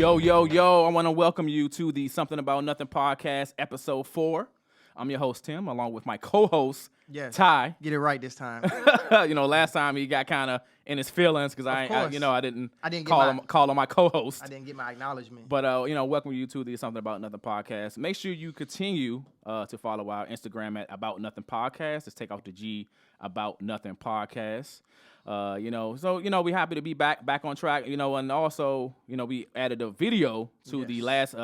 Yo, I want to welcome you to the Something About Nothing podcast, episode 4. I'm your host, Tim, along with my co-host, Ty. Get it right this time. Last time he got kind of in his feelings because I didn't call him my co-host. I didn't get my acknowledgement. But, welcome you to the Something About Nothing podcast. Make sure you continue to follow our Instagram at About Nothing Podcast. Let's take out the G, About Nothing Podcast. We happy to be back on track, and also, we added a video to the last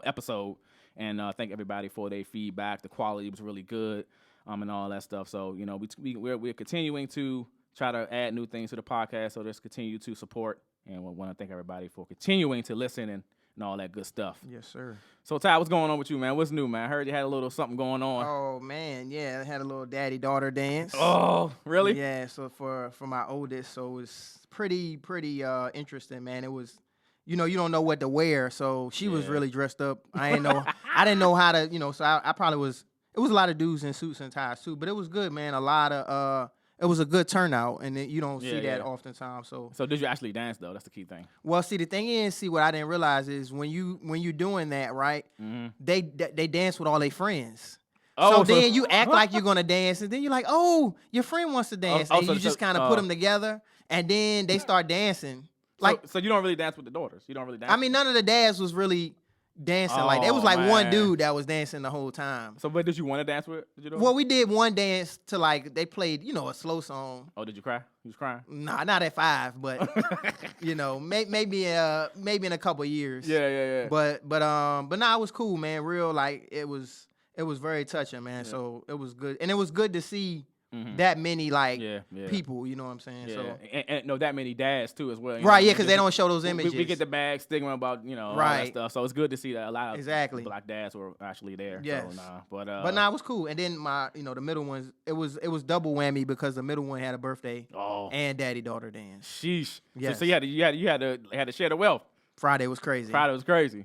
episode, and thank everybody for their feedback. The quality was really good, and all that stuff. So, we're continuing to try to add new things to the podcast, so just continue to support, and we want to thank everybody for continuing to listen and all that good stuff. Yes, sir. So, Ty, what's going on with you, man? What's new, man? I heard you had a little something going on. Oh, man, yeah. I had a little daddy-daughter dance. Oh, really? Yeah, so for my oldest, so it was pretty interesting, man. It was, you don't know what to wear, so she was really dressed up. I didn't know how to, so I probably was, it was a lot of dudes in suits and ties, too, but it was good, man. It was a good turnout, and you don't see that oftentimes. So did you actually dance, though? That's the key thing. Well, see, the thing is, what I didn't realize is when you're doing that, right, they dance with all their friends. Oh, so then you act like you're going to dance, and then you're like, oh, your friend wants to dance. And you just kind of put them together, and then they start dancing. So you don't really dance with the daughters? You don't really dance? I mean, none of the dads was really dancing. Like, there was like one dude that was dancing the whole time. So, but did you want to dance with? Well, we did one dance to, like, they played, a slow song. Oh, did you cry? You was crying? Nah, not at 5, but maybe in a couple of years. Yeah. But nah, it was cool, man. Real, like, it was very touching, man. Yeah. So it was good, and it was good to see that many people. You know what I'm saying? Yeah. So and that many dads too as well. Right? Yeah, because they don't show those images. We get the bad stigma about all that stuff. So it's good to see that a lot of black dads were actually there. Yes. So, but it was cool. And then my the middle ones, it was double whammy because the middle one had a birthday and daddy-daughter dance. Sheesh. Yes. So you had to share the wealth. Friday was crazy.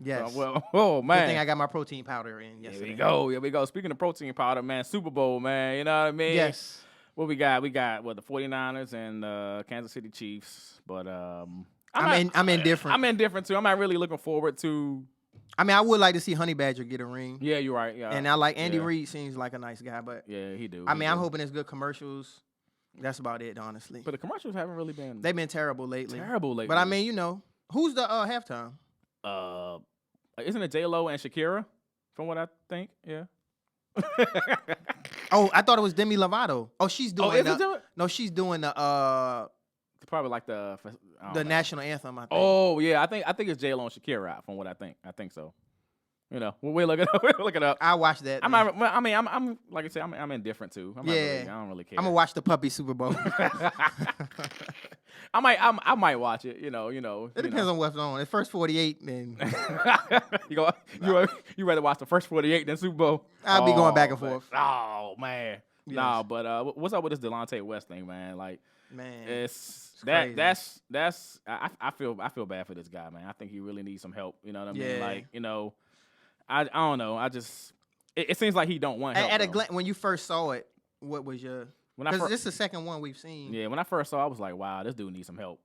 Yes. Man. Good thing I got my protein powder in yesterday. Here we go. Speaking of protein powder, man, Super Bowl, man. You know what I mean? Yes. What we got? We got the 49ers and Kansas City Chiefs. But I'm indifferent. I'm indifferent too. I'm not really looking forward to. I mean, I would like to see Honey Badger get a ring. Yeah, you're right. Yeah. And I like Andy Reid. Seems like a nice guy, but yeah, he do. I'm hoping it's good commercials. That's about it, honestly. But the commercials haven't really been. They've been terrible lately. But I mean, who's the halftime? Isn't it J-Lo and Shakira? From what I think, yeah. Oh, I thought it was Demi Lovato. Oh, she's doing. No, she's doing the. Probably like the national anthem. I think. Oh yeah, I think it's J-Lo and Shakira. From what I think so. We'll look it up. I watched that. I'm like I said, I'm indifferent too. I don't really care. I'm gonna watch the puppy Super Bowl. I might watch it. It depends on what's on. The first 48, then you rather watch the first 48 than Super Bowl? I'll be going back and forth. Oh man, yes. Nah. But what's up with this Delonte West thing, man? Like, man, I feel bad for this guy, man. I think he really needs some help. You know what I mean? Like, I don't know. It seems like he don't want help. At a glance, when you first saw it, what was your? Because this is the second one we've seen. Yeah, when I first saw it, I was like, wow, this dude needs some help.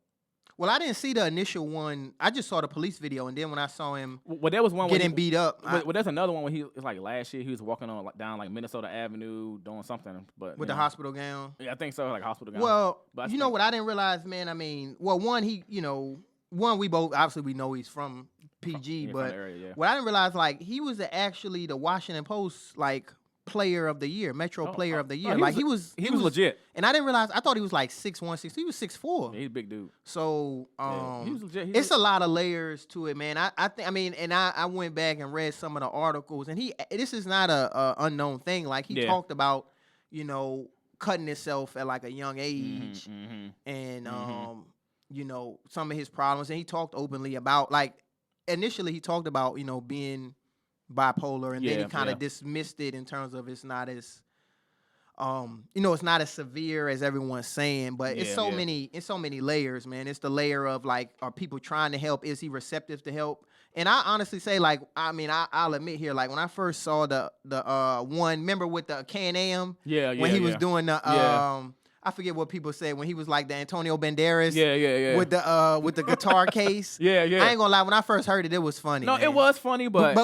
Well, I didn't see the initial one. I just saw the police video, and then when I saw him there was one getting beat up. There's another one where it's like last year he was walking on down like Minnesota Avenue doing something. But with the hospital gown? Yeah, I think so, like hospital gown. Well, what I didn't realize, man, I mean, one, we both, obviously we know he's from PG, but area, what I didn't realize, like, he was actually the Washington Post, like, player of the year, player of the year. He was legit. And I didn't realize, I thought he was like 6'1", 6. He was 6'4". Yeah, he's a big dude. So he was legit. It's a lot of layers to it, man. I went back and read some of the articles, and this is not a unknown thing. Like, he talked about, cutting himself at like a young age, and some of his problems, and he talked openly about, like, initially he talked about being bipolar, and then he kind of dismissed it in terms of it's not as it's not as severe as everyone's saying, but it's so many layers, man. It's the layer of, like, are people trying to help? Is he receptive to help? And I honestly say, like, I'll admit here, like, when I first saw the one, remember with the Can-Am? When he was doing the I forget what people said when he was like the Antonio Banderas. Yeah. With the guitar case. Yeah. I ain't gonna lie. When I first heard it, it was funny. No, man. it was funny, but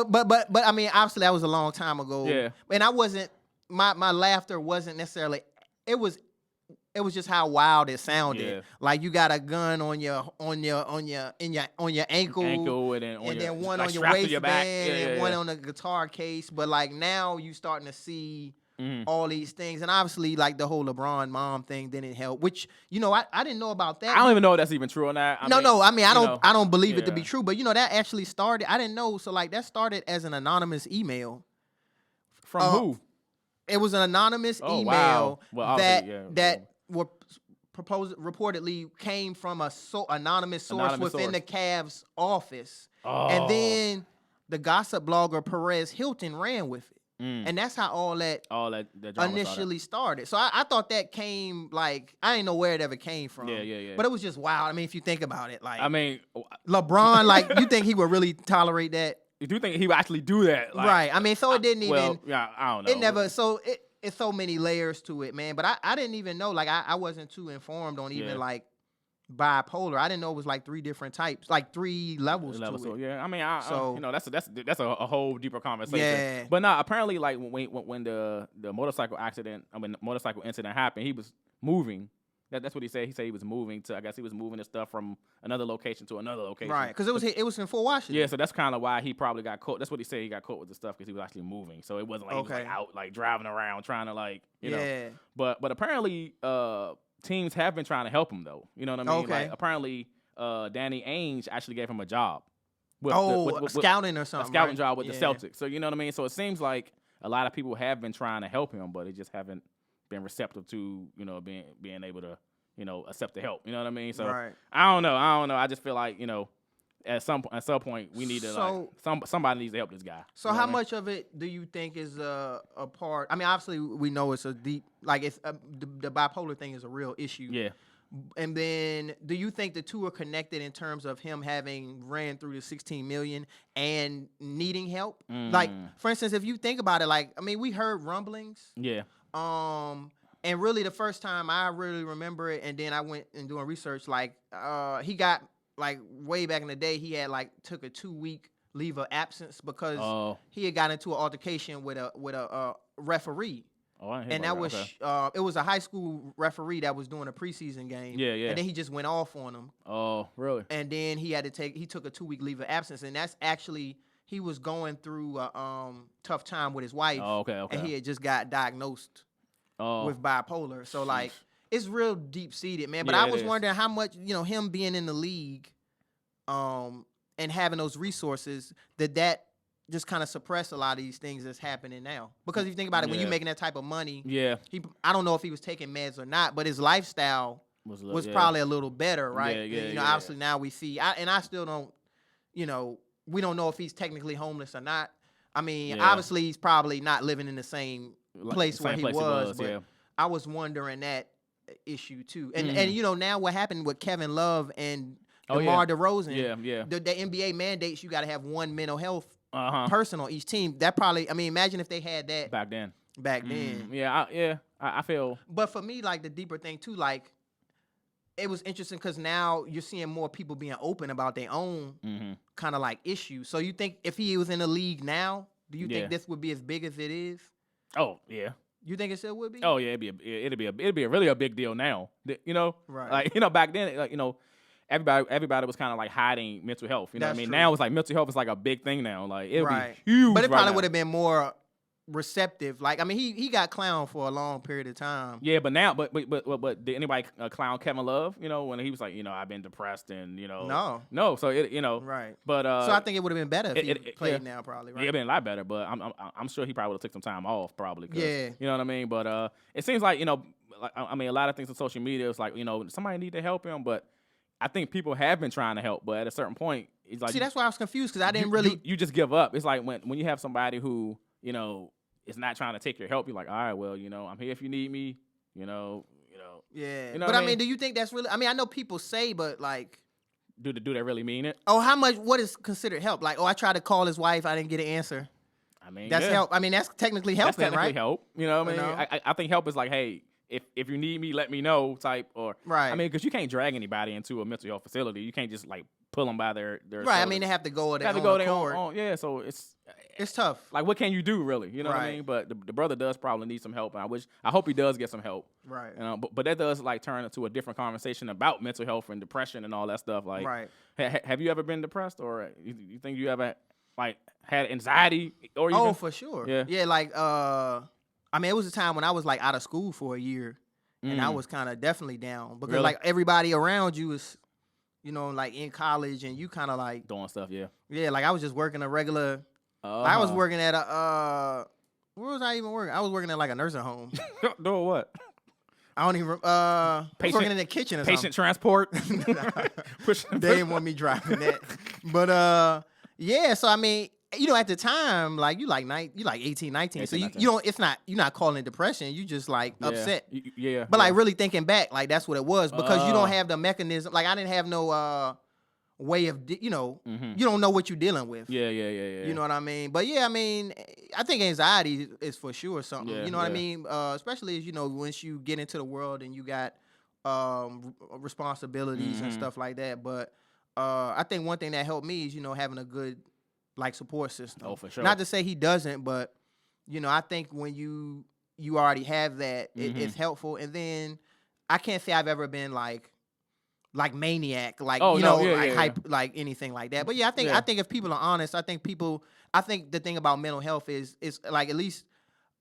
I mean, obviously that was a long time ago. Yeah. And I wasn't. My laughter wasn't necessarily. It was just how wild it sounded. Yeah. Like you got a gun on your ankle, and then one like on your strapped to waistband, your back. and one on the guitar case. But like now you starting to see all these things, and obviously like the whole LeBron mom thing didn't help. Which I didn't know about that. I don't even know if that's even true or not. I don't believe it to be true. But that actually started. I didn't know. So like that started as an anonymous email. From who? It was an anonymous email that were reportedly came from a anonymous source within the Cavs office. Oh. And then the gossip blogger Perez Hilton ran with it. And that's how all that initially started. So I thought that came, like, I didn't know where it ever came from. Yeah. But it was just wild. I mean, if you think about it, like, I mean, LeBron, like, you think he would really tolerate that? You do think he would actually do that? Like, right. I mean, so it didn't even. Well, yeah, I don't know. It never. So it's so many layers to it, man. But I didn't even know. Like I wasn't too informed on even like bipolar. I didn't know it was like 3 different types, like 3 levels to it. Yeah, I mean, that's a whole deeper conversation. Yeah. But no, apparently, like when the motorcycle incident happened, he was moving. That's what he said. He said he was moving to. I guess he was moving his stuff from another location to another location. Right, because it was in Fort Washington. Yeah, so that's kind of why he probably got caught. That's what he said. He got caught with the stuff because he was actually moving. So it wasn't like he was like out like driving around trying to like you know. But apparently teams have been trying to help him though. You know what I mean? Okay. Like apparently Danny Ainge actually gave him a job. Scouting or something. A scouting job with the Celtics. So you know what I mean? So it seems like a lot of people have been trying to help him, but they just haven't been receptive to being able to accept the help. You know what I mean? So I don't know. I just feel like at some point we need to somebody needs to help this guy. So how much of it do you think is a part? I mean, obviously we know it's a deep it's the bipolar thing is a real issue. Yeah. And then do you think the two are connected in terms of him having ran through the 16 million and needing help? Like, for instance, if you think about it, like, I mean, we heard rumblings. Yeah. And really the first time I really remember it, and then I went and doing research, like, he got, like, way back in the day, he had, like, took a 2-week leave of absence because he had got into an altercation with a referee. Oh, I didn't hear and about that was it was a high school referee that was doing a preseason game. Yeah. And then he just went off on him. Oh, really? And then he took a 2-week leave of absence, and that's actually he was going through a tough time with his wife. Oh, okay. And he had just got diagnosed with bipolar. So like it's real deep seated, man. But I was wondering how much, him being in the league, and having those resources, that just kind of suppress a lot of these things that's happening now. Because if you think about it, when you're making that type of money, I don't know if he was taking meds or not, but his lifestyle was probably a little better, right? Obviously now we see, I still don't, we don't know if he's technically homeless or not. I mean, obviously he's probably not living in the same place where he was, but I was wondering that issue too. And now what happened with Kevin Love and DeMar DeRozan, the NBA mandates you got to have one mental health person on each team. That probably, I mean, imagine if they had that back then. I feel. But for me, like the deeper thing too, like it was interesting because now you're seeing more people being open about their own kind of like issues. So you think if he was in the league now, do you think this would be as big as it is? Oh yeah. You think it still would be? Oh yeah, it'd be a really a big deal now. Right? Like back then, like everybody was kind of like hiding mental health. You know what I mean? True. Now it's like mental health is like a big thing now. Like it'll be huge. But it probably would have been more receptive. Like I mean, he got clowned for a long period of time. Yeah, but now, but did anybody clown Kevin Love? When he was like, I've been depressed and no. So it, right. But so I think it would have been better if he played now, probably. Right. Yeah, it'd been a lot better. But I'm sure he probably would have took some time off, probably. Yeah. You know what I mean? But it seems like I mean, a lot of things on social media is like somebody need to help him, but I think people have been trying to help, but at a certain point, it's like that's why I was confused because I didn't really. You just give up. It's like when you have somebody who is not trying to take your help. You're like, all right, well, I'm here if you need me. Yeah. But I mean, do you think that's really? I mean, I know people say, but like, do they really mean it? Oh, how much? What is considered help? Like, I tried to call his wife, I didn't get an answer. I mean, that's help. I mean, that's technically helping, that's technically right? help. You know what I mean? I think help is like, hey. if you need me, let me know type. Or Right. I mean, because you can't drag anybody into a mental health facility. You can't just like pull them by their Right. I shoulders. mean, they have to go They their have to go own their accord. own. Yeah. So it's tough. like, what can you do really? You know what I Right. mean? But the brother does probably need some help, and I hope he does get some help. Right. But that does like turn into a different conversation about mental health and depression and all that stuff. Like, Right. Have you ever been depressed, or you think you ever like had anxiety or even? Oh, for sure. Yeah. Yeah. Like, I mean, it was a time when I was like out of school for a year, and I was kind of definitely down because Really? like everybody around you is, you know, like in college, and you kind of like doing stuff. Yeah. yeah, like I was just working a regular. I was working at a where was I even working? I was working at like a nursing home. Doing what? I don't even I was working in the kitchen or Patient something. transport. Pushing. They didn't want me driving that. But yeah, so I mean, you know, at the time, like you like 18, 19. So 18, you 19. you're not calling it depression, you just like upset. Yeah. But like really thinking back, like that's what it was because you don't Oh. have the mechanism. Like I didn't have no way of you know, you don't know what you're dealing with. Yeah. You know what I mean? But yeah, I mean, I think anxiety is for sure something. Yeah, You know what I yeah. mean? Especially as you know, once you get into the world and you got responsibilities and stuff like that. But I think one thing that helped me is, you know, having a good like support system. Oh, for sure. Not to say he doesn't, but you know, I think when you already have that, it's helpful. And then I can't say I've ever been like maniac, like hype, like anything like that. But yeah, I think if people are honest, I think the thing about mental health is like at least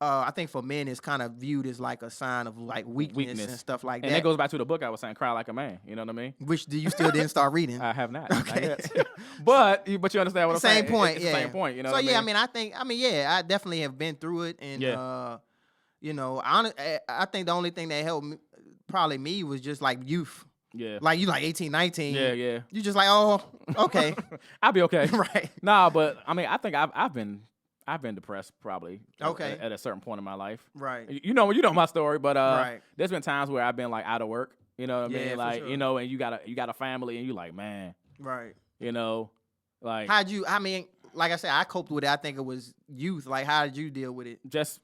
I think for men it's kind of viewed as like a sign of like weakness. And stuff like And that. that goes back to the book I was saying, Cry Like a Man. You know what I mean? Which you still didn't start reading. I have not. Okay. Not yet. but you understand what I'm saying? Same point, It's yeah. the same point. You know so what yeah, I mean? I mean, yeah, I definitely have been through it, and you know, I think the only thing that helped me, probably me was just like youth. Yeah. Like you like 18, 19. Yeah. You just like, oh, okay. I'll be okay. Right. Nah, but I mean, I think I've been depressed probably. Okay. At a certain point in my life. Right. You know my story, but Right. there's been times where I've been like out of work. You know what I Yeah, mean? for Like sure. you know, and you got a family, and you like, man, Right. you know, like I mean, like I said, I coped with it. I think it was youth. Like, how did you deal with it? just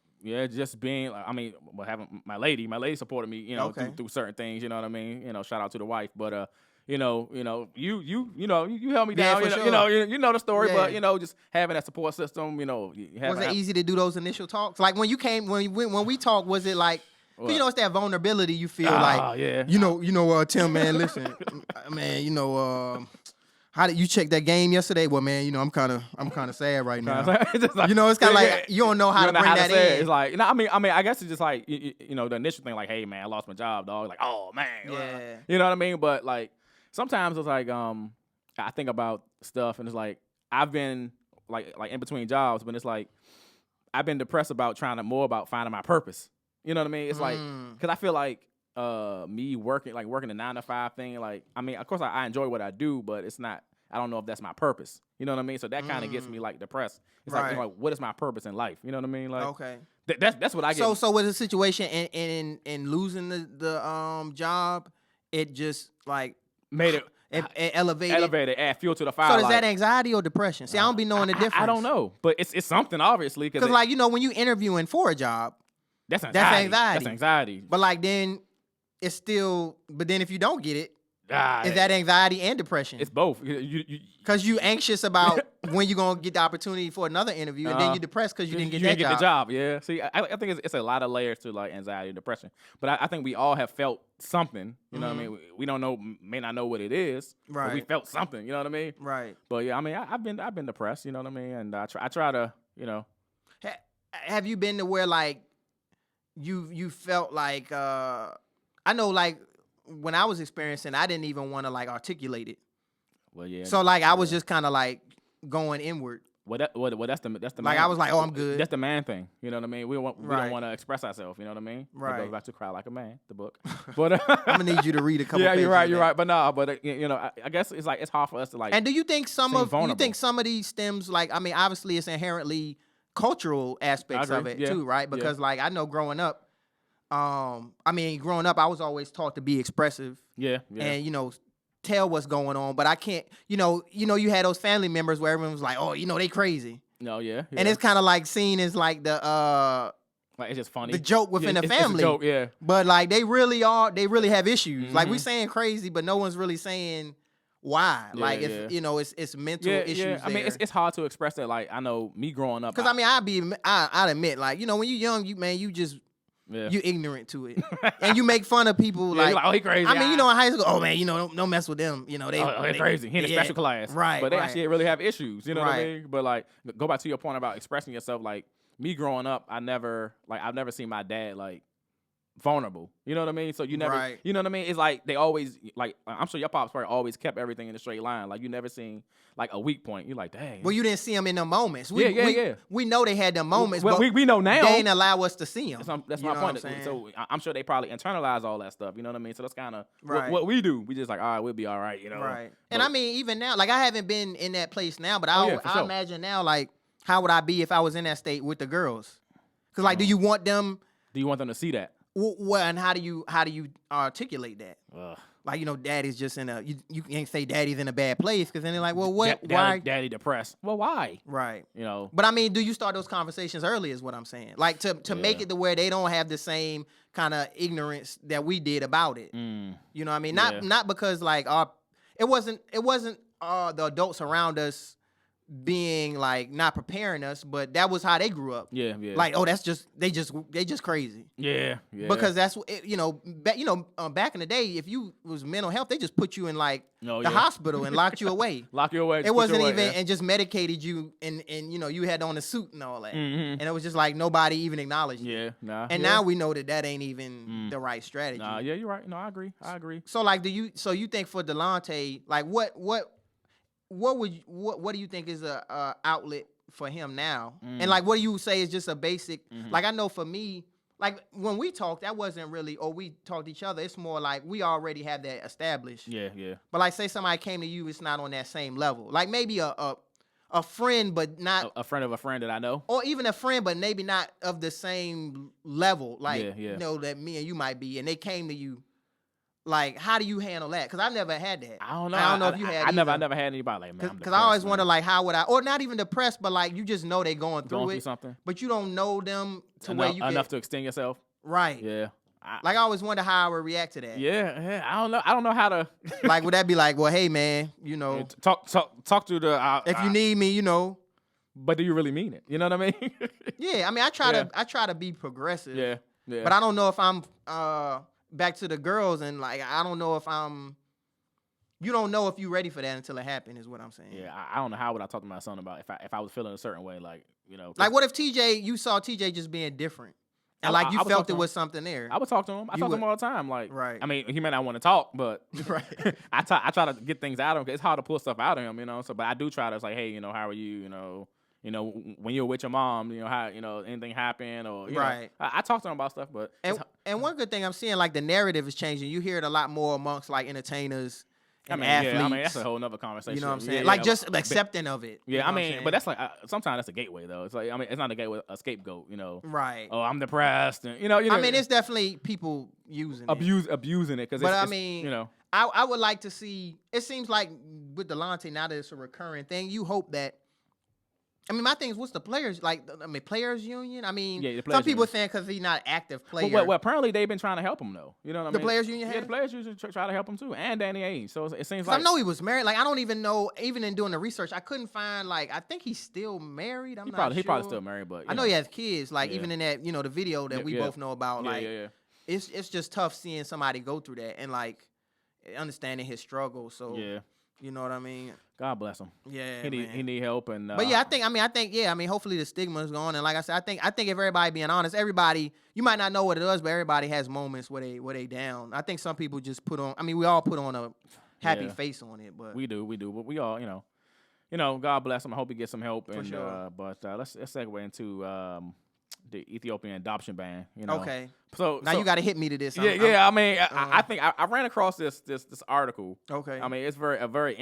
being like, I mean, having my lady supported me, you know, Okay. through certain things, you know what I mean? You know, shout out to the wife, but you know, you held me down, for sure. you know the story, Yeah. but you know, just having that support system, you know, Was it easy to do those initial talks? Like when we talked, was it like, 'cause What? you know, it's that vulnerability you feel Ah, like, yeah. you know, Tim, man, listen, man, you know, how did you check that game yesterday? Well, man, you know, I'm kind of sad right now. It's just like, You know, it's kind of yeah, like you don't know how you to bring that say it. in. It's like, you know, I mean, I guess it's just like, you know, the initial thing, like, hey, man, I lost my job, dog. Like, oh, man. Yeah. You know what I mean? But, like, sometimes it's like, I think about stuff, and it's like, I've been, like in between jobs, but it's like, I've been depressed about about finding my purpose. You know what I mean? It's like, because I feel like me working a 9-to-5 thing, like, I mean, of course, I enjoy what I do, but it's not, I don't know if that's my purpose. You know what I mean? So that kind of gets me like depressed. It's like, you know, like, what is my purpose in life? You know what I mean? Like, Okay. That's what I get. So with the situation in losing the job, it just like Made it it elevated. add fuel to the fire. So is like, that anxiety or depression? See, I don't be knowing the difference. I don't know, but it's something obviously Because like, you know, when you interviewing for a job, that's anxiety. anxiety. That's anxiety. but like then it's still. But then if you don't get it, Ah, is that anxiety and depression? It's both. You Because you anxious about when you're gonna get the opportunity for another interview, and then you're depressed because you didn't get that job. the job. Yeah. See, I think it's a lot of layers to like anxiety and depression. But I think we all have felt something. You know what I mean? We don't know, may not know what it is. But we Right. felt something. You know what I mean? Right. But yeah, I mean, I've been depressed. You know what I mean? And I try to, you know. Have you been to where like you felt like I know like when I was experiencing, I didn't even want to like articulate it. Well, yeah. So like I was just kind of like going inward. Well, that's the Like man, I was like, oh, I'm good. That's the man thing. You know what I mean? We don't Right. want to express ourselves. You know what I mean? Right. That goes back to Cry Like a Man, the book. But I'm gonna need you to read a couple. yeah, pages you're right. of You're that. right. But no, but you know, I guess it's like it's hard for us to like. And do you think seem vulnerable. some of these stems like, I mean, obviously it's inherently cultural aspects of agree. it Yeah. too, right? Because like I know growing up, I was always taught to be expressive. yeah. And you know, tell what's going on, but I can't. You know, you had those family members where everyone was like, oh, you know, they crazy, No, yeah. and it's kind of like seen as like the Like, it's just funny. The joke within the family. It's a joke, yeah. But like they really have issues. Like we're saying crazy, but no one's really saying why. Yeah, like if it's mental issues. Yeah. I mean, it's hard to express that. Like I know me growing up. Because I'd admit, like, when you're young, you just you ignorant to it. And you make fun of people like, oh, he crazy. I mean, in high school, oh man, don't mess with them. They're crazy. He in a special class. Right. But they actually really have issues. You know what I Right. mean? But like go back to your point about expressing yourself, like me growing up, I've never seen my dad like vulnerable. You know what I mean? So you never Right. you know what I mean? It's like they always like I'm sure your pops probably always kept everything in a straight line. Like you never seen like a weak point. You're like, dang. Well, you didn't see them in the moments. Yeah. We know they had the moments, Well, but we know now. they didn't allow us to see them. That's my point. So I'm sure they probably internalize all that stuff. You know what I mean? So that's kind of Right. what we do. We just like, all right, we'll be all right. You know? Right. But, And I mean, even now, like I haven't been in that place now, but I sure. imagine now, like, how would I be if I was in that state with the girls? Because like, do you want them? do you want them to see that? Well, and how do you articulate that? Ugh. Like, daddy's just in a you can't say daddy's in a bad place because then they're like, well, what? Why? Daddy depressed. Well, why? Right. You know. But I mean, do you start those conversations early? Is what I'm saying. Like to make it to where they don't have the same kind of ignorance that we did about it. You know what I mean? Not because like it wasn't the adults around us being like not preparing us, but that was how they grew up. Yeah. Like, oh, they just crazy. Yeah. Because that's back in the day, if you was mental health, they just put you in like the hospital and locked you away. Lock you away. It wasn't even and just medicated you and you had on a suit and all that. And it was just like nobody even acknowledged it. Yeah. And now we know that ain't even the right strategy. Nah, yeah, you're right. No, I agree. So like, you think for Delonte, like what do you think is a outlet for him now? And like, what do you say is just a basic? Like, I know for me, like when we talked, that wasn't really, or we talked to each other. It's more like we already have that established. Yeah. But like, say somebody came to you, it's not on that same level. Like maybe a friend, but not a friend of a friend that I know, or even a friend, but maybe not of the same level. Like that me and you might be, and they came to you. Like, how do you handle that? Because I've never had that. I don't know. I don't know if you had. I never had anybody like, man. Because I always wonder, like, how would I, or not even depressed, but like you just know they going through something, but you don't know them to enough, where you enough to extend yourself. Right. Yeah. Like I always wonder how I would react to that. Yeah. I don't know how to. Like, would that be like, well, hey man, talk to the. If you need me, But do you really mean it? You know what I mean? Yeah. I mean, I try to be progressive. Yeah. But I don't know if I'm back to the girls and like I don't know if you don't know if you're ready for that until it happened is what I'm saying. Yeah, I don't know how would I talk to my son about if I was feeling a certain way, like like what if you saw TJ just being different and like you felt there was something there. I would talk to him. I talk to him all the time. Like, right. I mean, he may not want to talk, but right. I try to get things out of him. 'Cause it's hard to pull stuff out of him, So, but I do try to say, hey, how are you, when you're with your mom, how, anything happened or, right. I talk to him about stuff, but. And one good thing I'm seeing, like the narrative is changing. You hear it a lot more amongst like entertainers and athletes. Yeah, I mean, that's a whole nother conversation. You know what I'm saying? Yeah, like just accepting of it. Yeah, I mean, but that's like, sometimes that's a gateway though. It's like, I mean, it's not a gateway, a scapegoat, Right. Oh, I'm depressed. And, I mean, it's definitely people abusing it. But I mean, I would like to see, it seems like with Delonte, now that it's a recurring thing, you hope that, I mean, my thing is, what's the players like? Players union. I mean, some people saying because he's not active player. Well, apparently they've been trying to help him though. You know what I mean? The players union. Yeah, the players union try to help him too, and Danny Ainge. So it seems like I know he was married. Like I don't even know. Even in doing the research, I couldn't find like. I think he's still married. He probably still married, but I know he has kids. Like even in that the video that we both know about. Like it's just tough seeing somebody go through that and like understanding his struggle. So you know what I mean. God bless him. Yeah, he need help and. But yeah, I think hopefully the stigma is gone. And like I said, I think if everybody being honest, everybody you might not know what it is, but everybody has moments where they down. I think some people just put on. I mean, we all put on a happy face on it, but we do. But we all God bless him. I hope he gets some help. For sure. But let's segue into the Ethiopian adoption ban. Okay. So now you got to hit me to this. I mean, I think I ran across this article. Okay. I mean, it's a very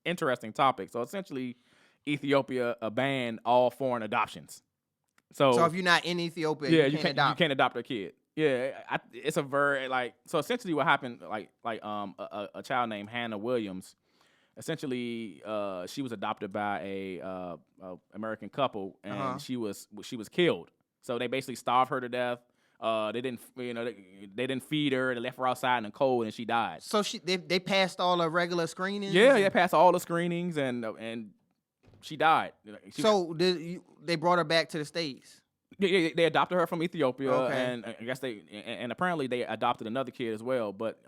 interesting topic. So essentially, Ethiopia banned all foreign adoptions. So if you're not in Ethiopia, you can't adopt a kid. Yeah, it's a very so essentially what happened a child named Hannah Williams. Essentially, she was adopted by a American couple, and she was killed. So they basically starved her to death. They didn't, they didn't feed her. They left her outside in the cold, and she died. So they passed all the regular screenings. Yeah, they passed all the screenings, and she died. They brought her back to the States. Yeah, they adopted her from Ethiopia, Okay. and I guess and apparently they adopted another kid as well, but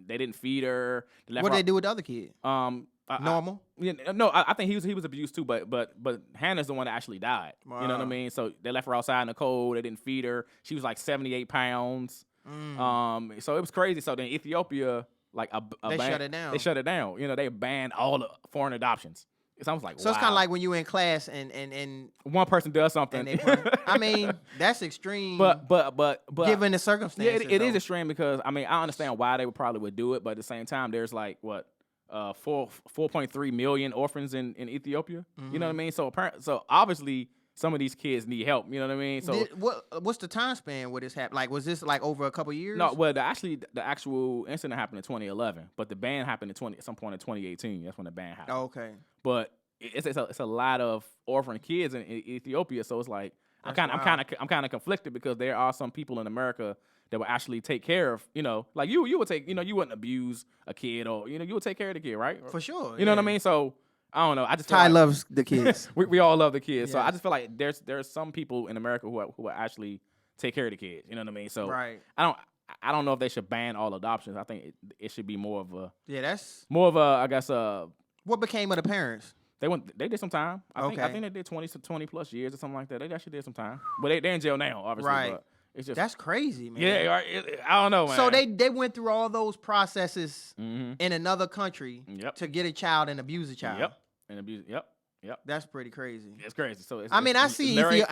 they didn't feed her. What did they do with the other kid? Normal? I think he was abused too, but Hannah's the one that actually died. Wow. You know what I mean? So they left her outside in the cold. They didn't feed her. She was like 78 pounds. So it was crazy. So then Ethiopia, like they shut it down. They shut it down. They banned all the foreign adoptions. So I was like, so wow. It's kind of like when you in class and one person does something. I mean, that's extreme. But given the circumstances, it is extreme because I understand why they would do it, but at the same time, there's like 4.3 million orphans in Ethiopia. Mm-hmm. You know what I mean? So obviously some of these kids need help. You know what I mean? So what's the time span where this happened? Like, was this like over a couple years? No, well, the actual incident happened in 2011, but the ban happened at some point in 2018. That's when the ban happened. Oh, okay. But it's a lot of orphan kids in Ethiopia, so it's like I'm kind of conflicted because there are some people in America that will actually take care of, like you would take, you wouldn't abuse a kid or you would take care of the kid, right? For sure. You know what I mean? So I don't know. I just Ty loves the kids. we all love the kids, Yeah. so I just feel like there's some people in America who will actually take care of the kids. You know what I mean? So right. I don't know if they should ban all adoptions. I think it should be more of a I guess What became of the parents? They did some time. I think they did 20 plus years or something like that. They actually did some time. But they're in jail now, obviously. Right. But it's just that's crazy, man. Yeah, I don't know, man. So they went through all those processes Mm-hmm. in another country to get a child and abuse a child. Yep. And abuse. Yep. That's pretty crazy. It's crazy. So I see Larry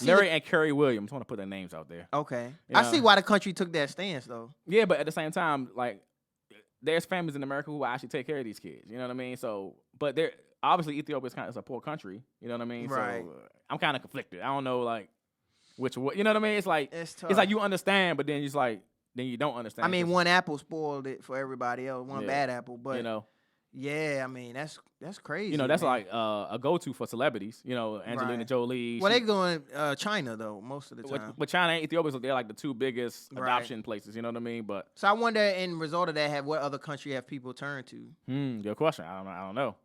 Larry and Kerry Williams. I want to put their names out there. Okay. I see why the country took that stance though. Yeah, but at the same time, like there's families in America who will actually take care of these kids. You know what I mean? So, but they're obviously Ethiopia is a poor country. You know what I mean? Right. So I'm kind of conflicted. I don't know like which way. You know what I mean? It's like tough. It's like you understand, but then then you don't understand. I mean, one apple spoiled it for everybody else. One bad apple, but yeah, I mean that's crazy. That's like a go-to for celebrities. Angelina Jolie. Well, they going China though most of the time. But China and Ethiopia, they're like the two biggest adoption places. You know what I mean? But so I wonder, in result of that, what other country have people turned to? Good question. I don't know.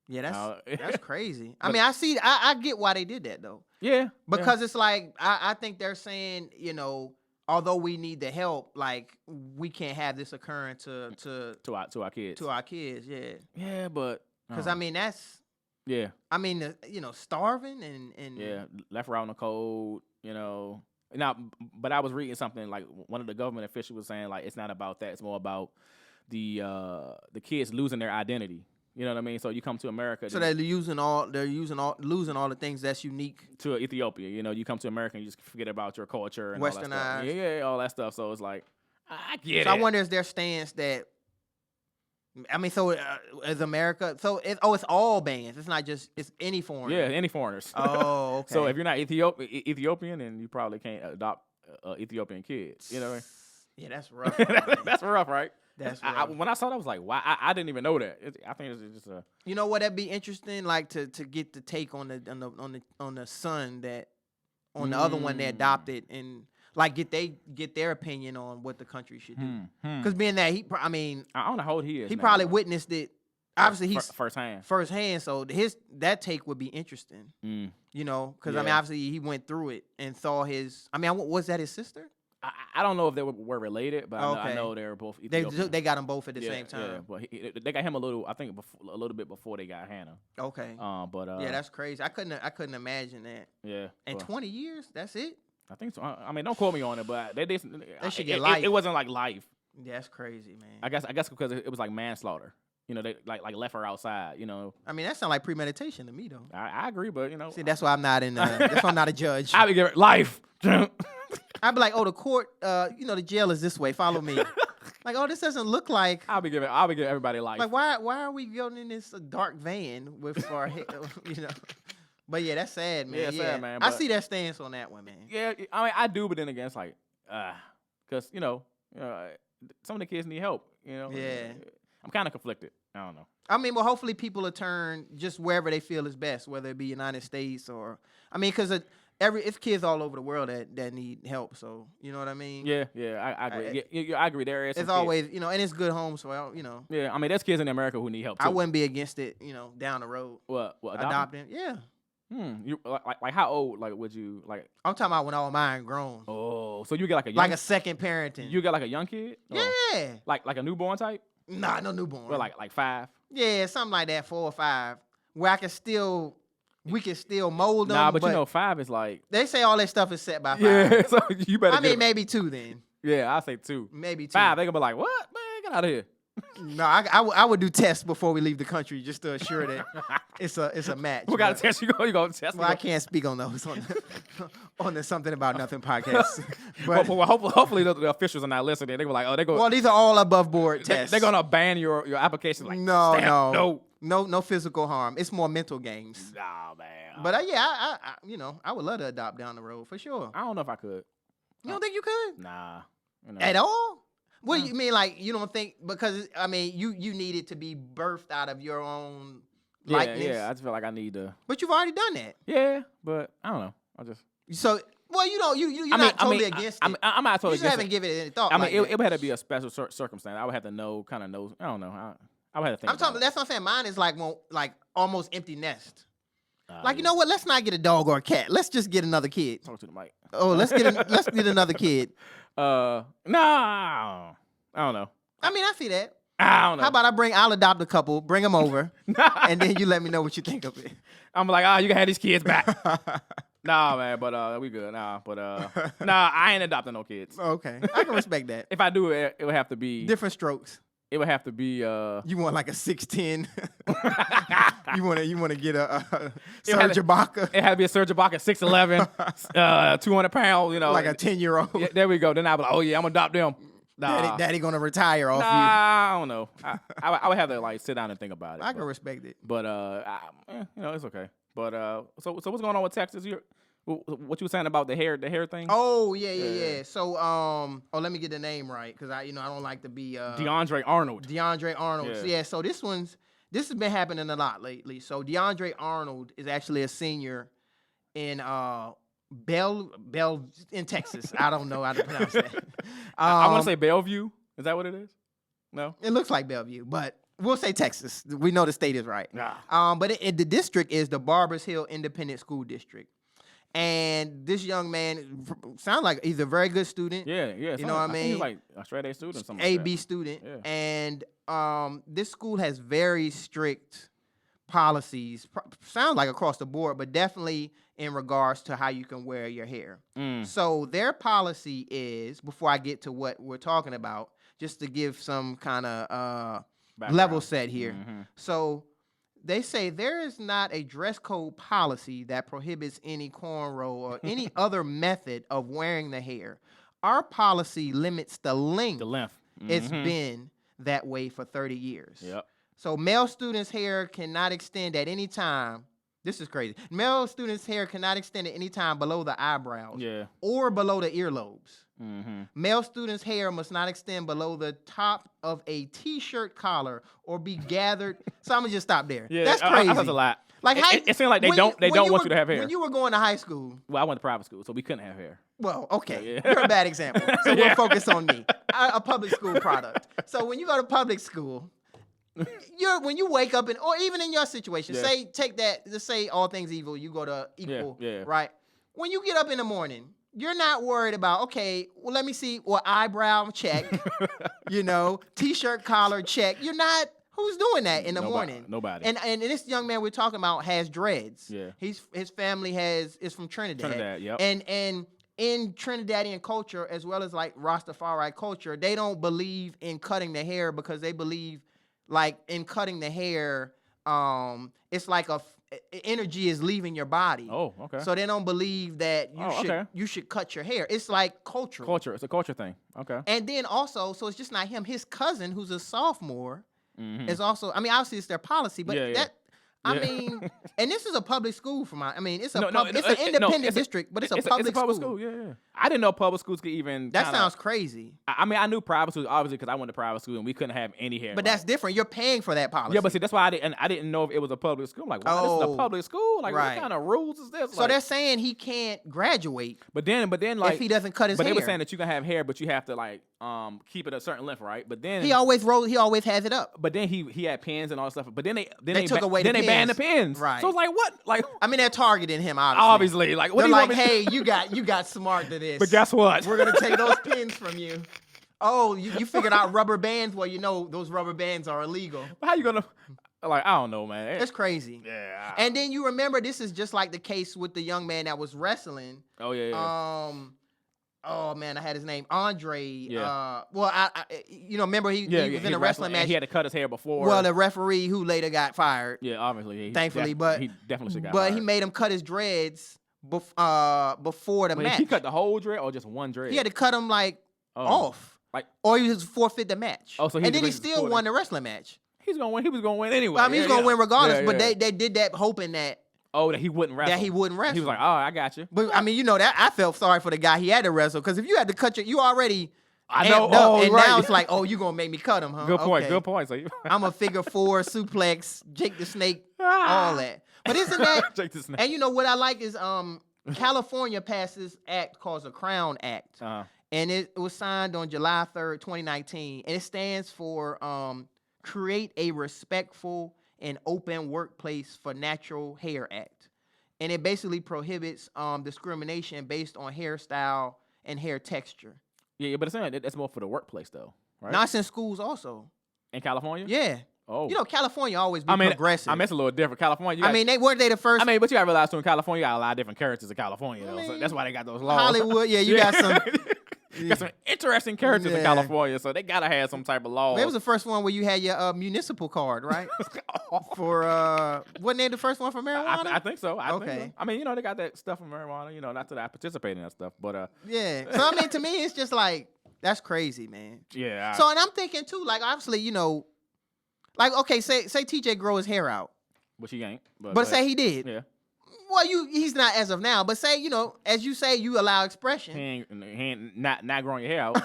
Yeah, that's crazy. I mean, I get why they did that though. Yeah, because it's like I think they're saying, although we need the help, like we can't have this occurring to our kids. To our kids, yeah. Yeah, but because I mean that's I mean starving and left her out in the cold. Now, but I was reading something like one of the government officials was saying like it's not about that. It's more about the kids losing their identity. You know what I mean? So you come to America. So they're losing all the things that's unique to Ethiopia. You come to America and you just forget about your culture and Westernized. all that stuff. Yeah, all that stuff. So it's like, I get it. So I wonder is their stance that, I mean, so is America, so it's all bands. It's not just, it's any foreigner. Yeah, any foreigners. Oh, okay. So if you're not Ethiopian, then you probably can't adopt Ethiopian kids. You know what I mean? Yeah, that's rough. That's rough, right? That's rough. When I saw that, I was like, wow, I didn't even know that. I think it's just a. You know what? That'd be interesting, like to get the take on the son that on the other one they adopted, and like get their opinion on what the country should do. Because being that I don't know how old he is. He probably witnessed it. Obviously, he's firsthand. So that take would be interesting. Because I mean, obviously he went through it and saw his. I mean, was that his sister? I don't know if they were related, but I know they were both Ethiopian. They got them both at the same time. Yeah, but they got him a little bit before they got Hannah. Okay. But that's crazy. I couldn't imagine that. Yeah. And 20 years, that's it. I think so. I mean, don't quote me on it, but they should get life. It wasn't like life. That's crazy, man. I guess because it was like manslaughter. They like left her outside. I mean, that sounds like premeditation to me, though. I agree, but See, that's why I'm not that's why I'm not a judge. I would give it life. I'd be like, the court, the jail is this way. Follow me. Like, this doesn't look like. I'll be giving everybody life. Like, why are we going in this dark van with our head, But yeah, that's sad, man. Yeah, sad, man. I see that stance on that one, man. Yeah, I mean, I do, but then again, it's like, because some of the kids need help. Yeah. I'm kind of conflicted. I don't know. I mean, well, hopefully people will turn just wherever they feel is best, whether it be United States or, I mean, because it's kids all over the world that need help. So you know what I mean? Yeah, I agree. I agree. There is. It's always, you know, and it's good homes. So you know. Yeah, I mean, there's kids in America who need help too. I wouldn't be against it. You know, down the road. What adopting? Yeah. You like how old would you like? I'm talking about when all mine grown. Oh, so you get like a second parenting. You got like a young kid? Yeah. Like a newborn type? Nah, no newborn. Well, like 5. Yeah, something like that, 4 or 5, where we can still mold them. Nah, but you know, 5 is like they say all that stuff is set by 5. Yeah, so you better. I mean, maybe 2 then. Yeah, I say 2. Maybe 2. 5, they gonna be like, what? Man, get out of here. No, I would do tests before we leave the country just to assure that it's a match. We got to test you. You gonna test? Well, I can't speak on those on the Something About Nothing podcast. But well, hopefully the officials are not listening. They go like, oh, they go. Well, these are all above board tests. They're gonna ban your application. Like, no physical harm. It's more mental games. Nah, man. But I would love to adopt down the road for sure. I don't know if I could. You don't think you could? Nah. At all? What do you mean? Like you don't think because I mean you needed to be birthed out of your own likeness? Yeah. I just feel like I need to. But you've already done that. Yeah, but I don't know. You're not totally against it. I'm not totally against it. You just haven't given it any thought. I mean, it would have to be a special circumstance. I would have to know. I don't know. I would have to think. That's what I'm saying. Mine is like almost empty nest. You know what? Let's not get a dog or a cat. Let's just get another kid. Talk to the mic. Oh, let's get another kid. No, I don't know. I mean, I see that. I don't know. How about I'll adopt a couple, bring them over, and then you let me know what you think of it. I'm like, you can have these kids back. Nah, man, but we good. Nah, I ain't adopting no kids. Okay, I can respect that. If I do it, it would have to be different strokes. It would have to be. You want like a 6'10". You want to get a Serge Ibaka. It had to be a Serge Ibaka, 6'11", 200 pounds. You know, like a 10-year-old. Yeah, there we go. Then I'll be like, oh yeah, I'm gonna adopt them. Nah. Daddy gonna retire off you. I don't know. I would have to sit down and think about it. I can respect it. But it's okay. But so what's going on with Texas? What you were saying about the hair thing? Oh yeah. So let me get the name right because I don't like to be DeAndre Arnold. DeAndre Arnold. Yeah. So this has been happening a lot lately. So DeAndre Arnold is actually a senior in Bell in Texas. I don't know how to pronounce that. I want to say Bellevue. Is that what it is? No. It looks like Bellevue, but we'll say Texas. We know the state is right. Nah. But the district is the Barbers Hill Independent School District. And this young man sounds like he's a very good student. Yeah. You know what I mean? He's like a straight A student or something. A-B student. Yeah. And this school has very strict policies. Sounds like across the board, but definitely in regards to how you can wear your hair. So their policy is, before I get to what we're talking about, just to give some kind of level set here. Mm-hmm. So they say there is not a dress code policy that prohibits any cornrow or any other method of wearing the hair. Our policy limits the length. Mm-hmm. It's been that way for 30 years. Yep. So male students' hair cannot extend at any time. This is crazy. Male students' hair cannot extend at any time below the eyebrows or below the earlobes. Mm-hmm. Male students' hair must not extend below the top of a T-shirt collar or be gathered. So I'm gonna just stop there. Yeah, that's crazy. That's a lot. Like it seems like they don't want you to have hair. When you were going to high school, well, I went to private school, so we couldn't have hair. Well, okay, you're a bad example. So we'll focus on me, a public school product. So when you go to public school, when you wake up or even in your situation, take that. Let's say all things evil, you go to equal, right? When you get up in the morning, you're not worried about, okay, well, let me see, eyebrow check, T-shirt collar check. You're not, who's doing that in the morning? Nobody. And this young man we're talking about has dreads. Yeah. His family is from Trinidad. Yep. And in Trinidadian culture, as well as like Rastafari culture, they don't believe in cutting the hair because they believe like in cutting the hair, it's like energy is leaving your body. Oh, okay. So they don't believe that you should cut your hair. It's like cultural. Culture. It's a culture thing. Okay. And then also, so it's just not him. His cousin, who's a sophomore, is also. I mean, obviously it's their policy, but I mean, and this is a public school for my. I mean, it's an it's independent district, but it's a public school. Yeah. I didn't know public schools could even. That sounds crazy. I mean, I knew private schools obviously because I went to private school and we couldn't have any hair. But that's different. You're paying for that policy. Yeah, but see, that's why I didn't know if it was a public school. I'm like, wow, this is a public school. Like, what kind of rules is this? So they're saying he can't graduate. But then, like, if he doesn't cut his hair. But they were saying that you can have hair, but you have to like keep it a certain length, right? But then he always has it up. But then he had pins and all that stuff. But then they took away the pins. They banned the pins. Right. So it's like what? Like I mean, they're targeting him obviously. Like what they're do you like, want me hey, you got smart to this. But guess what? We're gonna take those pins from you. Oh, you figured out rubber bands? Well, you know those rubber bands are illegal. How you gonna? Like I don't know, man. It's crazy. Yeah. And then you remember this is just like the case with the young man that was wrestling. Oh yeah. Oh man, I had his name, Andre. Yeah. Well, I remember he was in a wrestling match. He had to cut his hair before. Well, the referee who later got fired. Yeah, obviously. Thankfully, but he definitely should got fired. But he made him cut his dreads before the match. He cut the whole dread or just one dread? He had to cut them off, or he was forfeit the match. Oh, so and then he still won the wrestling match. He's gonna win. He was gonna win anyway. I mean, he's gonna win regardless. But they did that hoping that. Oh, that he wouldn't wrestle. He was like, oh, I got you. But I mean, that I felt sorry for the guy he had to wrestle because if you had to cut you already. I know. Now it's like, oh, you gonna make me cut him, huh? Good point. Okay. Good point. So I'm a figure 4 suplex, Jake the Snake, all that. But isn't that? Jake the Snake. And you know what I like is California passed this act called the Crown Act, and it was signed on July 3rd, 2019, and it stands for Create a Respectful and Open Workplace for Natural Hair Act. And it basically prohibits discrimination based on hairstyle and hair texture. Yeah, but it's saying that's more for the workplace though, right? Not in schools also. In California? Yeah. Oh. You know, California always progressive. I mean, it's a little different. California. Weren't they the first? I mean, but you gotta realize too, in California, you got a lot of different characters in California, though. So that's why they got those laws. Hollywood, yeah, you got some. You got some interesting characters in California, so they gotta have some type of law. It was the first one where you had your municipal card, right? For wasn't they the first one for marijuana? I think so. I think so. I mean, they got that stuff for marijuana. Not that I participate in that stuff, but yeah. So I mean, to me, it's just like that's crazy, man. Yeah. So and I'm thinking too, like obviously, like okay, say TJ grow his hair out, which he ain't. But say he did. Yeah. Well, he's not as of now, but say, as you say, you allow expression. He ain't not growing your hair out.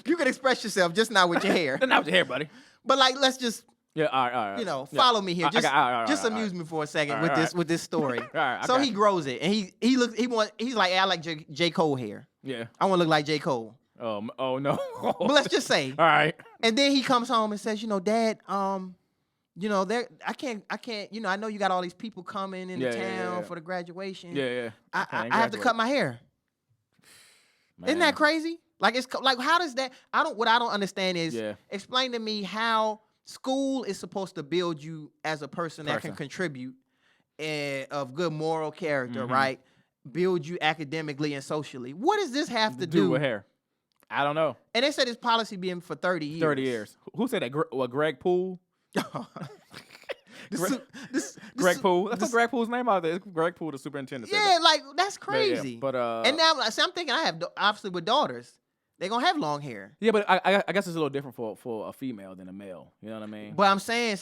You can express yourself, just not with your hair. Not with your hair, buddy. But like, let's just all right. Follow me here. Just amuse me for a second with this story. So he grows it, and he's like, I like J. Cole hair. Yeah. I want to look like J. Cole. Oh no. But let's just say. All right. And then he comes home and says, Dad, I can't, I know you got all these people coming into town for the graduation. Yeah. I have to cut my hair. Man. Isn't that crazy? Like it's like how does that? What I don't understand is explain to me how school is supposed to build you as a person that can contribute of good moral character, right? Build you academically and socially. What does this have to do with hair? I don't know. And they said this policy being for 30 years. 30 years. Who said that? Greg Poole? Greg Poole. That's what Greg Poole's name out there. It's Greg Poole, the superintendent. Yeah, like that's crazy. Yeah. But and now I'm thinking I have obviously with daughters, they're gonna have long hair. Yeah, but I guess it's a little different for a female than a male. You know what I mean? But I'm saying,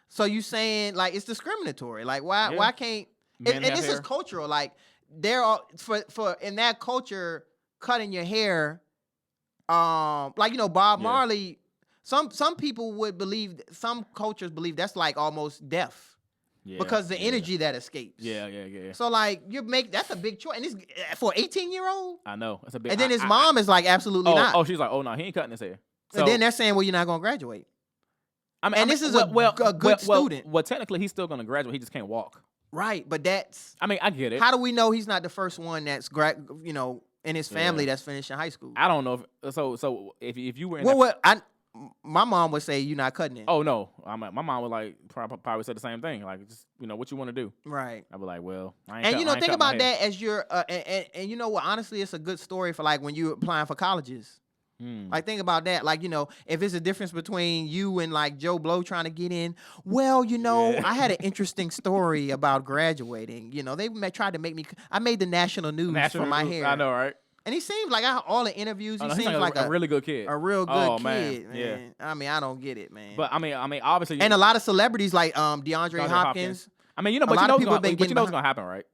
so you saying like it's discriminatory? Like why can't? And this is cultural. Like there are for in that culture, cutting your hair, like Bob Marley. Some people would believe, some cultures believe that's like almost death. Yeah, because the energy that escapes. Yeah. So like that's a big choice, and it's for an 18-year-old. I know that's a big. And then his mom is like absolutely not. Oh, she's like, oh no, he ain't cutting his hair. So, and then they're saying, well, you're not gonna graduate. This is a good student. Well, technically, he's still gonna graduate. He just can't walk. Right, but that's. I mean, I get it. How do we know he's not the first one that's in his family that's finishing high school? I don't know. So if you were in my mom would say you're not cutting it. Oh no, my mom would like probably say the same thing. Like, just what you want to do. Right. I'd be like, well, I ain't. And think about that as you're, and you know what? Honestly, it's a good story for like when you're applying for colleges. Like think about that. Like if it's a difference between you and like Joe Blow trying to get in. Well, I had an interesting story about graduating. They tried to make me. I made the national news for my hair. I know, right? And he seems like all the interviews. He seems like a really good kid. A real good kid, man. Yeah. I mean, I don't get it, man. But I mean, obviously, and a lot of celebrities like DeAndre Hopkins. I mean, you know, but you know what's gonna happen, right?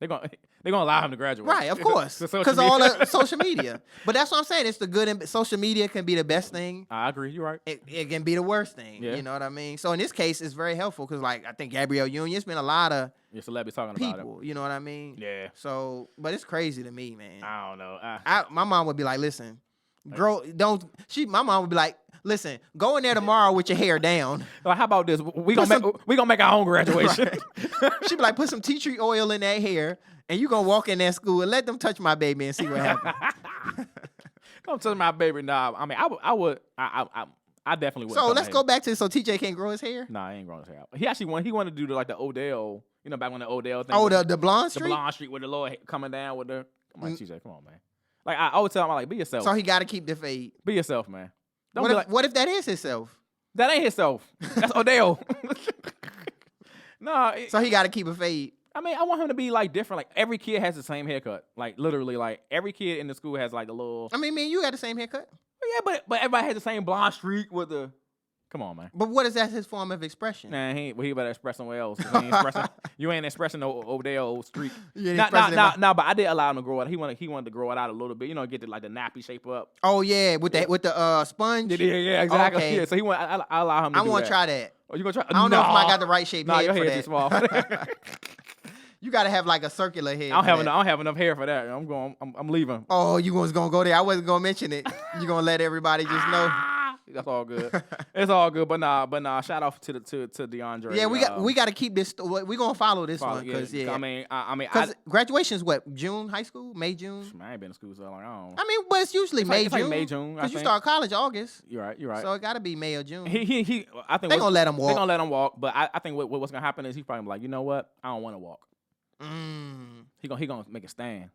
They're gonna allow him to graduate, right? Of course, because all the social media. But that's what I'm saying. It's the good. And social media can be the best thing. I agree. You're right. It can be the worst thing. Yeah. You know what I mean? So in this case, it's very helpful because, like, I think Gabrielle Union's been a lot of celebrities talking people. About it. You know what I mean? Yeah. So, but it's crazy to me, man. I don't know. My mom would be like, "Listen, girl, don't." My mom would be like, "Listen, go in there tomorrow with your hair down." Like, how about this? We gonna make our own graduation. She'd be like, "Put some tea tree oil in that hair, and you gonna walk in that school and let them touch my baby and see what happens." Don't touch my baby. Nah, I mean, I definitely would. So let's go back to TJ can't grow his hair. Nah, he ain't growing his hair out. He actually wanted to do the Odell. You know, back when the Odell thing. Oh, the blonde streak. The blonde streak with the little coming down with the. I'm like, TJ, come on, man. Like I always tell him, I'm like, be yourself. So he got to keep the fade. Be yourself, man. What if that is himself? That ain't himself. That's Odell. No. So he got to keep a fade. I mean, I want him to be like different. Like every kid has the same haircut. Like literally, like every kid in the school has like a little. I mean, you got the same haircut. Yeah, but everybody has the same blonde streak with the. Come on, man. But what is that his form of expression? Nah, he better express somewhere else. You ain't expressing no Odell streak. But I did allow him to grow it. He wanted to grow it out a little bit. You know, get the nappy shape up. Oh yeah, with the sponge. Yeah, exactly. Okay. Yeah, so I allow him to do that. I want to try that. Oh, you gonna try? I don't know if I got the right shape. Nah, your hair too small. You gotta have like a circular head. I don't have enough hair for that. I'm leaving. Oh, you was gonna go there? I wasn't gonna mention it. You gonna let everybody just know? That's all good. It's all good. But nah. Shout out to DeAndre. Yeah, we got to keep this. We gonna follow this one because I mean, because graduation is what, June, high school, May, June. I ain't been to school so long. I mean, but it's usually May, June. Like May, June. Because you start college August. You're right. So it got to be May or June. I think they're gonna let him walk. They're gonna let him walk. But I think what's gonna happen is he's probably like, you know what? I don't want to walk. He gonna make a stand.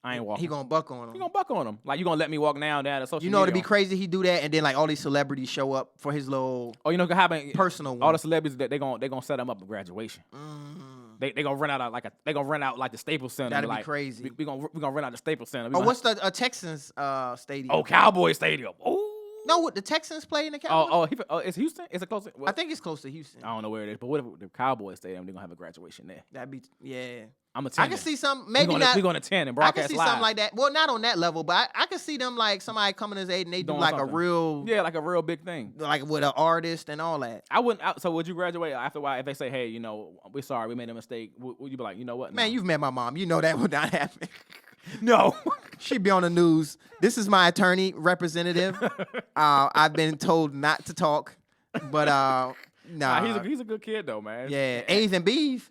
I ain't walking. He gonna buck on him. He gonna buck on him. Like, you gonna let me walk down the social media. You know, it'd be crazy he do that, and then like all these celebrities show up for his little. Oh, you know what happen? Personal one. All the celebrities that they gonna set him up for graduation. They gonna rent out like the Staples Center. That'd be crazy. We gonna rent out the Staples Center. What's the Texans stadium? Oh, Cowboy Stadium. Oh. No, the Texans play in the Cowboys? It's Houston? Is it close? I think it's close to Houston. I don't know where it is, but what if the Cowboys Stadium, they're going to have a graduation there? That'd be, yeah. I'm attending. I can see some, maybe not. We're going to attend and broadcast live. I can see something like that. Well, not on that level, but I can see them like somebody coming as aid and they do like something. A real. Yeah, like a real big thing. Like with an artist and all that. So would you graduate after a while if they say, hey, you know, we're sorry, we made a mistake? Would you be like, you know what? Man, you've met my mom. You know that would not happen. No. She'd be on the news. This is my attorney representative. I've been told not to talk, but nah. He's a good kid though, man. Yeah, A's and B's.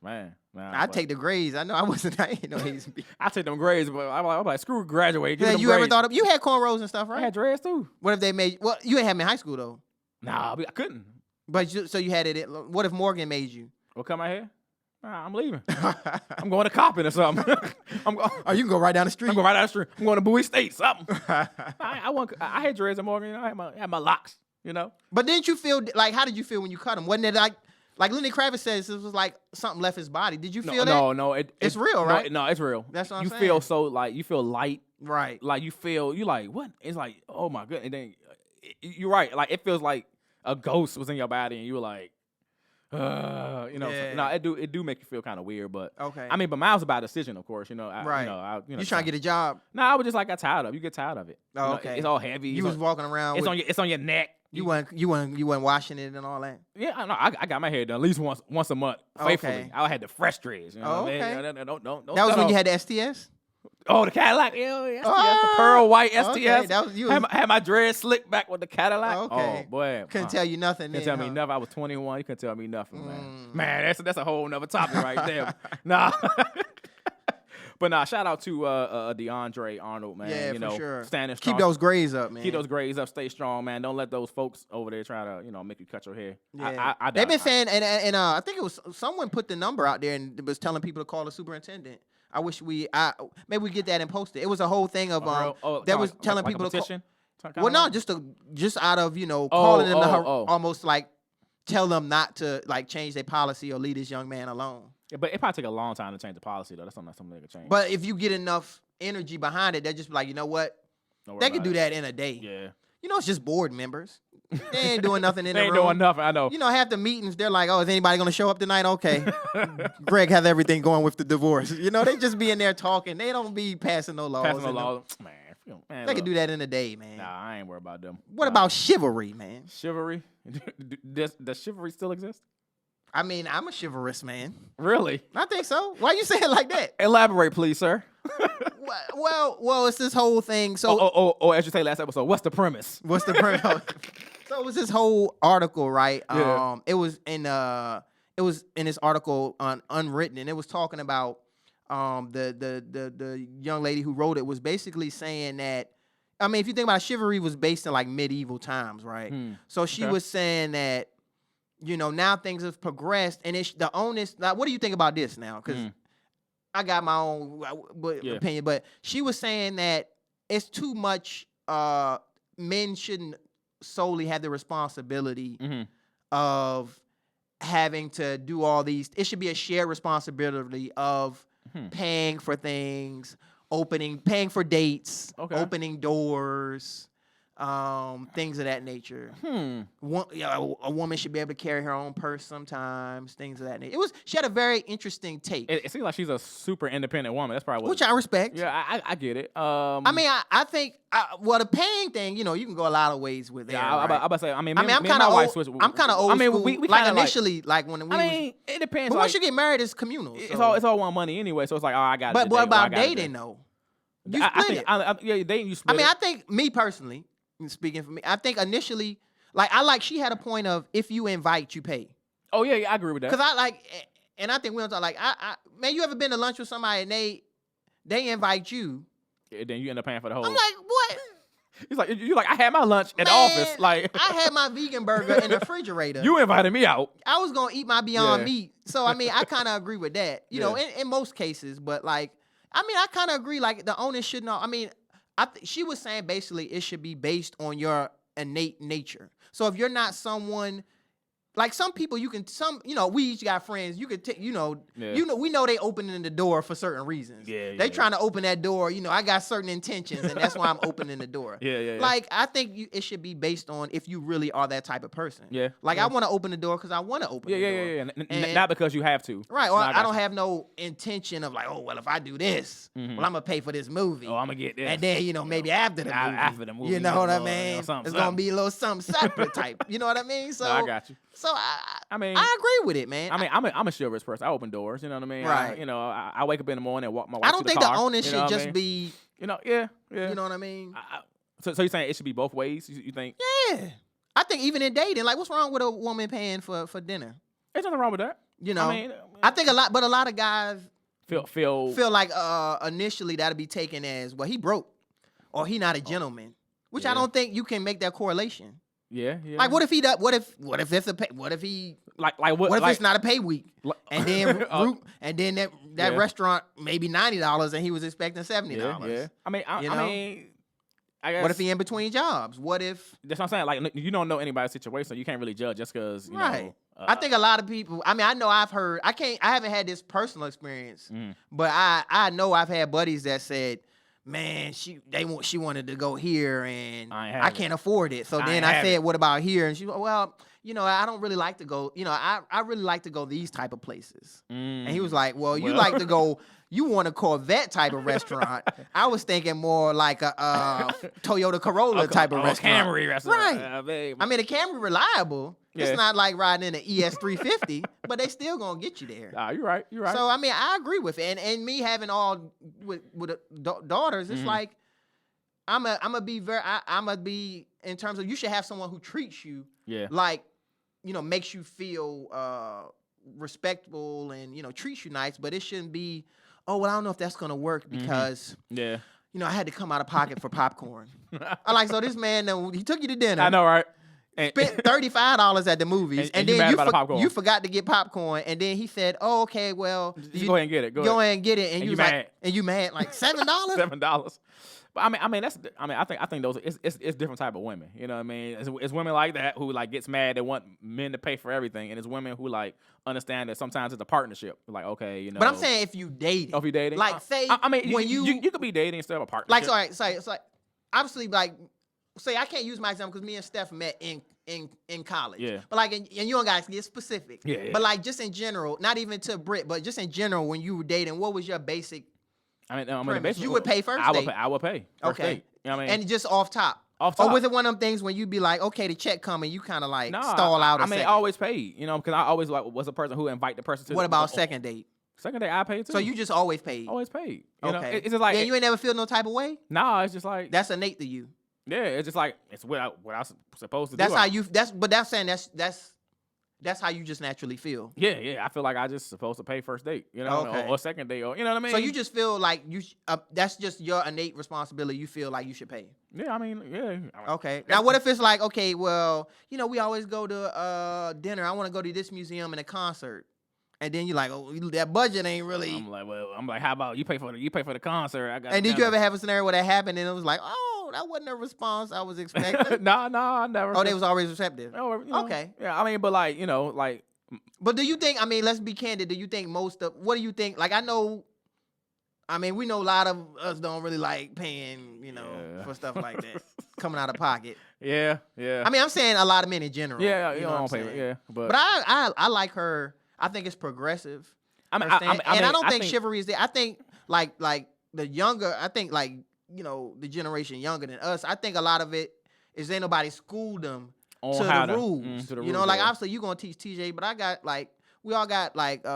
Man. I take the grades. I know I ain't no A's and B's. I take them grades, but I'm like, screw graduate. Yeah, you ever thought of? You had cornrows and stuff, right? I had dreads too. What if they made? Well, you ain't had them in high school though. Nah, I couldn't. But so you had it. What if Morgan made you? What cut my hair? Nah, I'm leaving. I'm going to Coppin or something. Oh, you can go right down the street. I'm going right down the street. I'm going to Bowie State, something. I had dreads in Morgan. You know, I had my locks, you know. But didn't you feel like, how did you feel when you cut them? Wasn't it like Lenny Kravitz says, it was like something left his body. Did you feel that? No. It's real, right? No, it's real. That's what I'm saying. You feel so like, you feel light. Right. Like you like, what? It's like, oh my goodness. And then you're right. Like it feels like a ghost was in your body and you were like, you know, yeah. No, it do make you feel kind of weird, but okay. I mean, but mine was about a decision, of course. You know, right? You trying to get a job? No, I was just like got tired of. You get tired of it. Oh, okay. It's all heavy. You was walking around. It's on your neck. You weren't washing it and all that. Yeah, I got my hair done at least once a month faithfully. Okay. I had the fresh dreads. You know what okay. I mean? Don't that was when you had the STS. Oh, the Cadillac, yeah, STS, the pearl white STS. Okay. That was you. Had my dreads slicked back with the Cadillac. Okay. Oh boy, couldn't tell you nothing. Couldn't tell me nothing. I was 21. You couldn't tell me nothing, man. Man, that's a whole nother topic right there. Nah. But nah, shout out to DeAndre Arnold, man. Yeah, you know, for sure. Standing strong. Keep those grades up, man. Keep those grades up. Stay strong, man. Don't let those folks over there try to, make you cut your hair. Yeah. They've been saying, and I think it was someone put the number out there and was telling people to call the superintendent. I wish maybe we get that and post it. It was a whole thing of that was telling people to call. Well, no, just out of calling them to almost like tell them not to like change their policy or leave this young man alone. Yeah, but it probably take a long time to change the policy though. That's something they could change. But if you get enough energy behind it. They're just like, you know what? Don't worry They could about do it. that in a day. Yeah. You know, it's just board members. They ain't doing nothing in the They room. ain't doing nothing. I know. You know, half the meetings, they're like, oh, is anybody going to show up tonight? Okay. Greg has everything going with the divorce. You know, they just be in there talking. They don't be passing no laws. Passing no laws. Man, They could do that in a day, man. Nah, I ain't worried about them. What about chivalry, man? chivalry? Does chivalry still exist? I mean, I'm a chivalrous man. Really? I think so. Why you say it like that? Elaborate, please, sir. Well, it's this whole thing. So, as you say last episode, what's the premise? what's the premise? So it was this whole article, right? Yeah. It was in this article on Unwritten, and it was talking about the young lady who wrote it was basically saying that, I mean, if you think about it, chivalry was based in like medieval times, right? So she was saying that, you know, now things have progressed, and it's the onus. Like, what do you think about this now? Because I got my own opinion, but she was saying that it's too much. Men shouldn't solely have the responsibility of having to do all these. It should be a shared responsibility of paying for things, paying for dates, opening doors, things of that nature. A woman should be able to carry her own purse sometimes, things of that nature. She had a very interesting take. It seems like she's a super independent woman. That's probably what. Which I respect. Yeah, I get it. I mean, I think, the paying thing, you know, you can go a lot of ways with that. Yeah, right? I'm about to say. I mean, I'm kind of old. I'm kind of old. I mean, school. we like kinda initially, like when we. I mean, it depends. But like, once you get married, it's communal. It's all one money anyway. So it's like, oh, I got it. But what about dating though? You split it. Yeah, dating you split. I mean, I think me personally, speaking for me, I think initially, she had a point of if you invite, you pay. Oh yeah, I agree with that. Because and I think we don't talk man, you ever been to lunch with somebody and they invite you? Yeah, then you end up paying for the whole. I'm like, what? He's like, you like, I had my lunch at the office. Like, I had my vegan burger in the refrigerator. You invited me out. I was gonna eat my Beyond Meat. So I mean, I kind of agree with that. You know, in most cases, but like, I mean, I kind of agree. Like, the onus should know. I mean, she was saying basically it should be based on your innate nature. So if you're not someone. Like some people, we each got friends. You could, we know they opening the door for certain reasons. They trying to open that door. You know, I got certain intentions, and that's why I'm opening the door. Like I think it should be based on if you really are that type of person. Like I want to open the door because I want to open the door. And not because you have to. Right. Or I don't have no intention of like, oh well, if I do this, well I'm gonna pay for this movie. Oh, I'm gonna get this. And then maybe after the movie, you know what I mean? It's gonna be a little something separate type. You know what I mean? So I got you. So I mean, I agree with it, man. I mean, I'm a chivalrous person. I open doors. You know what I mean? Right. I wake up in the morning and walk my wife I don't to think the car. the onus should just be. Yeah. You know what I mean? So you're saying it should be both ways? You think? Yeah. I think even in dating, like, what's wrong with a woman paying for dinner? There's nothing wrong with that. You know, I think a lot of guys feel like initially that'd be taken as, well, he broke or he not a gentleman, which I don't think you can make that correlation. Yeah. Like, what if he does? What if it's a pay? What if he? What if it's not a pay week? And then that restaurant maybe $90 and he was expecting $70. Yeah. I mean, I guess. What if he in between jobs? What if? That's what I'm saying. Like, you don't know anybody's situation, so you can't really judge just because. Right. I think a lot of people. I mean, I know I've heard. I haven't had this personal experience, but I know I've had buddies that said, man, she wanted to go here and I can't afford it. So then I said, what about here? And she was, well, I don't really like to go, I really like to go these type of places. And he was like, well, you like to go, you want a Corvette type of restaurant. I was thinking more like a Toyota Corolla type of restaurant. Camry restaurant. Right. I mean, the Camry reliable. Yeah. It's not like riding in an ES350, but they still gonna get you there. You're right. So I mean, I agree with it, and me having all with daughters, it's like I'm gonna be in terms of you should have someone who treats you like makes you feel respectable and treats you nice, but it shouldn't be, oh well, I don't know if that's gonna work because I had to come out of pocket for popcorn. So this man, he took you to dinner. I know, right? Spent $35 at the movies, and then you forgot to get popcorn, and then he said, "Oh, okay, well, you go ahead and get it. Go ahead and get it." And you mad? Like $7? $7. But I think those it's different type of women. You know what I mean? It's women like that who like gets mad they want men to pay for everything, and it's women who like understand that sometimes it's a partnership. Like, okay, you know. But I'm saying if you dating. Oh, if you dating, like say when you could be dating instead of a partnership. Like so it's like obviously like say I can't use my example because me and Steph met in college. Yeah. But like and you don't guys get specific. Yeah. But like just in general, not even to Brit, but just in general, when you were dating, what was your basic? You would pay first date. I would pay. First date. You know what I mean? And just off top. Or was it one of them things when you be like, okay, the check coming, you kind of like stall out? I always paid, you know, because I always like was a person who invite the person to. What about second date? Second date, I paid too. So you just always paid? Always paid. You know? Okay. It's just like you ain't never feel no type of way? Nah, it's just like that's innate to you. Yeah, it's just like it's what I was supposed to do. That's how you. That's how you just naturally feel. Yeah. I feel like I just supposed to pay first date, you know, or second date, or you know what I mean. So you just feel like that's just your innate responsibility. You feel like you should pay. Yeah, I mean, yeah. Okay. Now, what if it's like, okay, well, you know, we always go to dinner. I want to go to this museum and a concert, and then you're like, oh, that budget ain't really. I'm like, how about you pay for the concert? And did you ever have a scenario where that happened and it was like, oh, that wasn't a response I was expecting? No, I never. Oh, they was always receptive. You know, okay. Yeah, I mean, but like, you know, like. But do you think? I mean, let's be candid. Do you think what do you think? Like, I know. I mean, we know a lot of us don't really like paying, you know, for stuff like that coming out of pocket. Yeah. I mean, I'm saying a lot of men in general. Yeah, you know don't pay. Yeah, but I like her. I think it's progressive. I don't think chivalry is there. I think like the younger. I think like you know the generation younger than us. I think a lot of it is ain't nobody schooled them to the rules. You know, like obviously you gonna teach TJ, but I got like we all got like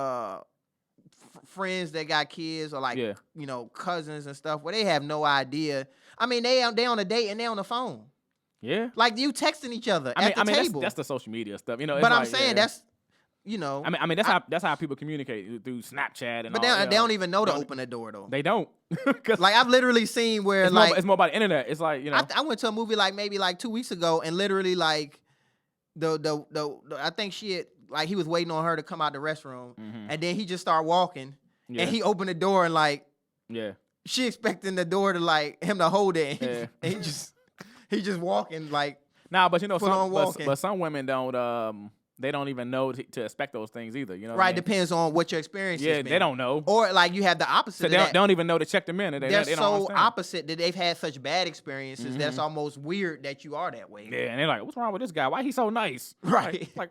friends that got kids or like you know cousins and stuff where they have no idea. I mean they on a date and they on the phone. Yeah, like you texting each other at the table. That's the social media stuff, you know. But I'm saying that's. You know, I mean that's how people communicate through Snapchat and. But all, they don't even know to open the door though. They don't. Like I've literally seen where it's more about the internet. It's like you know. I went to a movie like maybe like 2 weeks ago and literally like the I think she had like he was waiting on her to come out the restroom and then he just started walking and he opened the door and like she expecting the door to like him to hold it and he just walking like but you know but some women don't they don't even know to expect those things either, you know. Right, depends on what your experience is. Yeah, they don't know. Or like you have the opposite. So they don't even know to check them in. They're so opposite that they've had such bad experiences that's almost weird that you are that way. Yeah, and they're like, "What's wrong with this guy? Why he so nice?" Right, like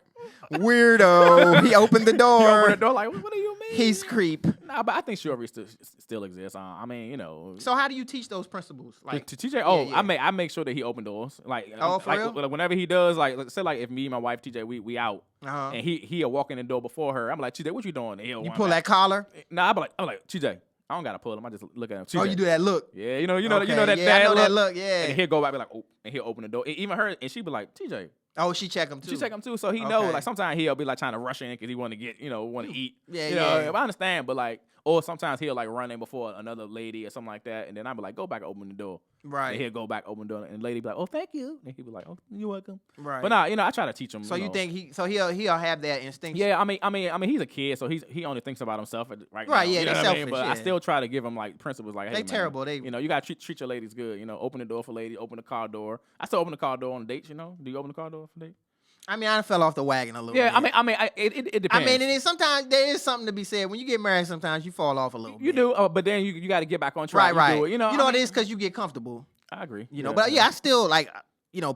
weirdo. He opened the door. He opened the door. Like, what do you mean? He's creep. Nah, but I think chivalry still exists. I mean, you know. So how do you teach those principles? Like to TJ? I make sure that he open doors. Like, for real? Like whenever he does, like say like if me and my wife TJ we out. And he'll walk in the door before her. I'm like, TJ, what you doing? You pull that collar? Nah, I'm like, TJ, I don't gotta pull him. I just look at him. TJ. Oh, you do that look? Yeah, you know that dad I know look. That look. Yeah. And he'll go back and be like, oh, and he'll open the door. And even her, and she be like, TJ. Oh, she check him too. She check him too, so he knows. Like sometimes he'll be like trying to rush in because he want to get, want to eat. Yeah, you know, I understand, but like, or sometimes he'll like run in before another lady or something like that, and then I'll be like, go back, open the door. Right. And he'll go back, open the door, and the lady be like, oh, thank you. And he'll be like, oh, you're welcome. Right. But nah, I try to teach him. So you think he'll have that instinct? Yeah, I mean, he's a kid, so he only thinks about himself right now. Right. Yeah, they're selfish. I mean? But I still try to give him like principles like, hey, they terrible. You gotta treat your ladies good. You know, open the door for ladies, open the car door. I still open the car door on dates. You know, do you open the car door for dates? I mean, I fell off the wagon a little bit. Yeah, it depends. I mean, and sometimes there is something to be said. When you get married, sometimes you fall off a little bit. You do, but then you got to get back on track. Right. You do it, it is because you get comfortable. I agree. But I still like,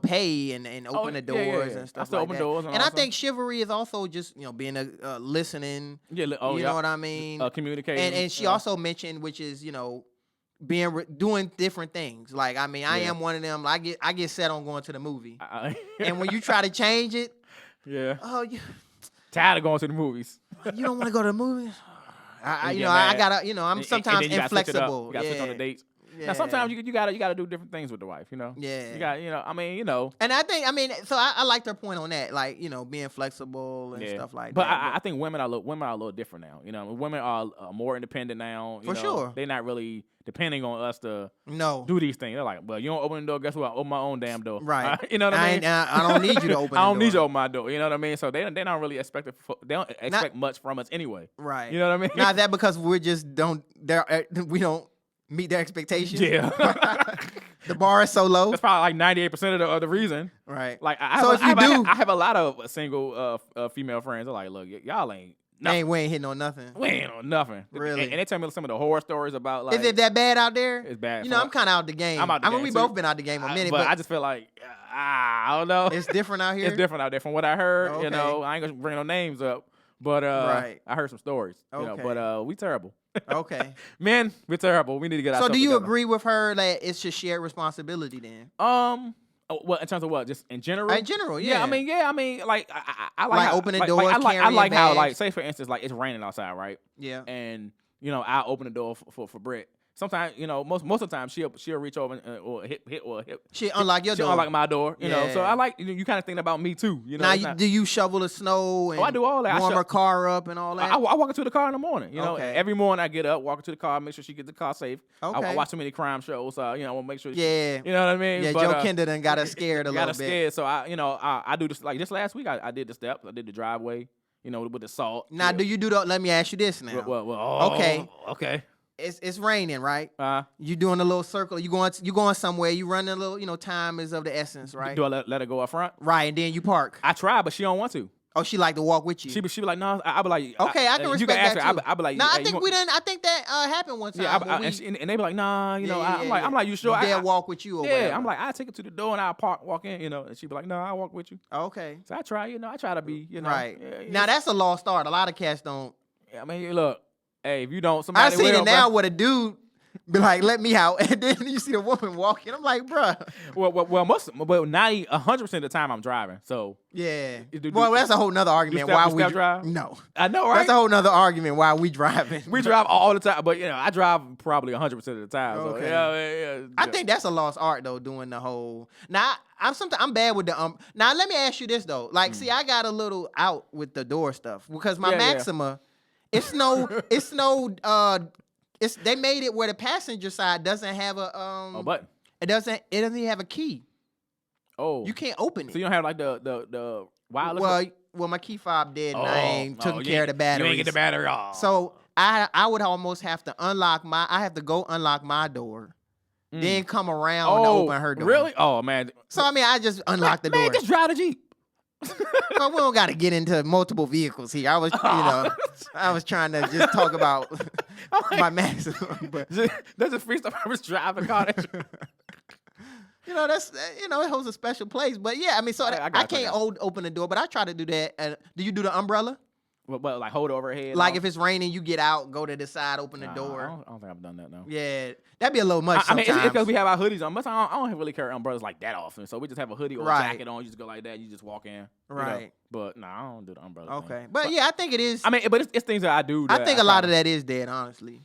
pay and open the doors and stuff I still like open that. doors. And I think chivalry is also just, being a listening. Yeah. You know what I mean? Communicating. And she also mentioned, which is, doing different things. Like, I mean, I am one of them. I get set on going to the movie. And when you try to change it. Yeah. Oh, you tired of going to the movies. You don't want to go to the movies? I gotta, I'm sometimes inflexible. You gotta switch on the dates. Yeah. Now sometimes you gotta do different things with the wife, Yeah. You got, And I liked her point on that, like, being flexible and stuff like that. But I think women are a little different now. Women are more independent now. For sure. They're not really depending on us to do these things. They're like, well, you don't open the door, guess what? I open my own damn door. Right. You know what I mean? I don't need you to open the door. I don't need you to open my door. You know what I mean? So they don't really expect much from us anyway. Right. You know what I mean? Not that because we don't meet their expectations. Yeah. The bar is so low. That's probably like 98% of the reason. Right. Like, I have a lot of single female friends. They're like, look, y'all ain't nothing. We ain't hitting on nothing. We ain't on nothing. Really? And they tell me some of the horror stories about, like. Is it that bad out there? It's bad. You know, I'm kind of out the game. I'm out the game, we too. both been out the game a minute, but I just feel like, I don't know. It's different out here? It's different out there. From what I heard, Okay. you know, I ain't going to bring no names up. But Right. I heard some stories. You know, Okay. but we terrible. Okay. Men, we're terrible. We need to get So ourselves do you together. agree with her that it's just shared responsibility then? Well, in terms of what? Just in general? In general, yeah. I mean, like I like Like how, opening like, doors, I like carrying how, like, bags. say for instance, like it's raining outside, right? Yeah. And you know, I open the door for Britt. Sometimes, you know, most of the time she'll reach over and, or hit. She unlock your She'll door. unlock my door, you know. So Yeah. I like you kind of think about me too, you know. Now, it's not- do you shovel the snow and I do all that. warm her car up and all that? I walk into the car in the morning. You know, Okay. every morning I get up, walk into the car, make sure she gets the car safe. I Okay. watch too many crime shows, so you know, I want to make sure. Yeah. You know what I mean? Yeah, But, Joe Kinder done got us scared a little got us bit. scared. So I do this like this last week. I did the steps. I did the driveway. You know, with the salt. Now, do you do the? Let me ask you this now. Well, okay. It's raining, right? Uh, You doing a little circle. You going somewhere. You running a little. Time is of the essence, right? Do I let her go up front? Right, and then you park. I try, but she don't want to. Oh, she like to walk with you. She be like, no. I be like, Okay, I can you respect ask that her. too. I be like, no, hey, I think we didn't. I think that happened one time. Yeah, when and they be like, nah. You know, yeah, I'm like, you sure? They'll walk with you or yeah, whatever. I'm like, I take her to the door and I walk in. You know, and she be like, no, I walk with you. Okay. So I try. You know, I try to be. You know, Right. Yeah, Now that's a lost start. A lot of cats don't. I mean, look. Hey, if you don't, somebody I seen will, it now bruh. with a dude be like, "Let me out," and then you see the woman walking. I'm like, "Bruh." Well, 100% of the time I'm driving. So Yeah. Do- Well, that's a whole nother argument. step- Why you we step drive? No. I know, right? That's a whole nother argument why we driving. We drive all the time, but you know, I drive probably 100% of the time. So Okay. yeah. I think that's a lost art though, doing the whole. Now I'm bad with the Now let me ask you this though. Like, see, I got a little out with the door stuff because my Yeah, yeah. Maxima, it's they made it where the passenger side doesn't have a but it doesn't even have a key. oh, You can't open it. so you don't have like the wireless. Well, my key fob dead and I ain't taking care of the You batteries. ain't get the battery off. So I would almost have to I have to go unlock my door, then come around to open her door. Really? Oh man. So I mean, I just unlock the door. Man, just drive the Jeep. But we don't got to get into multiple vehicles here. I was, I was trying to just talk about my maximum. But That's a free stuff. I was driving car. that's it holds a special place. But yeah, I mean, so I I can't open the door, but I try to do that. Do you do the umbrella? But like hold it over her head. Like if it's raining, you get out, go to the side, open the I door. don't think I've done that. No. Yeah, that'd be a little much. I mean, sometimes. it's because we have our hoodies on. But I don't really carry umbrellas like that often. So we just have a hoodie or Right. a jacket on. You just go like that. You just walk in. You know? Right. But no, I don't do the umbrella. Okay, thing. but yeah, I think it is. I mean, but it's things that I do. I that think a lot of kinda- that is dead, honestly.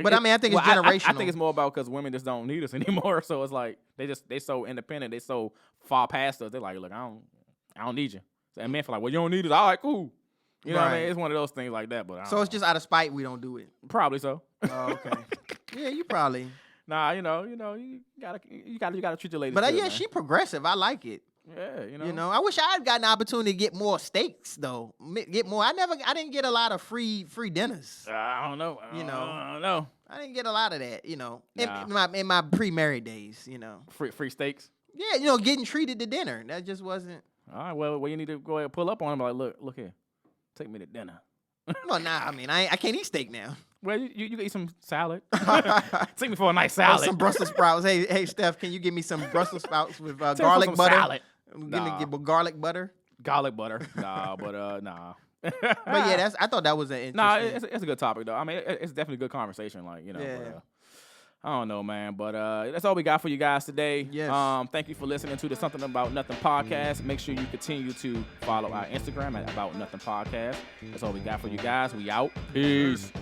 But I mean, I think it's generational. I think it's more about because women just don't need us anymore. So it's like they so independent. They so far past us. They're like, look, I don't need you. And men feel like, well, you don't need us. All right, cool. You know what I Right. mean? It's one of those things like that. But I So don't it's just out of spite we don't do it. know. Probably so. Oh, okay. Yeah, you probably. Nah, you gotta treat your ladies. But good, yeah, man. she progressive. I like it. Yeah, I wish I had gotten the opportunity to get more steaks though. Get more. I didn't get a lot of free dinners. I don't know. You know. I don't know. I didn't get a lot of that. Nah. In my pre-married days. Free steaks. Yeah, getting treated to dinner. That just wasn't. All right, well, you need to go ahead and pull up on them. Like, look here, take me to dinner. Well, nah. I mean, I can't eat steak now. Well, you can eat some salad. Take me for a nice Or salad. some Brussels sprouts. Hey, Steph, can you give me some Brussels sprouts with Take me for garlic some butter? salad. I'm gonna get garlic butter. Garlic butter. Nah, but nah. But yeah, I thought that was an interesting. Nah, it's a good topic though. I mean, it's definitely a good conversation. Like Yeah. But, I don't know, man, but that's all we got for you guys today. Yes. Thank you for listening to the Something About Nothing podcast. Make sure you continue to follow our Instagram at About Nothing Podcast. That's all we got for you guys. We out. Peace.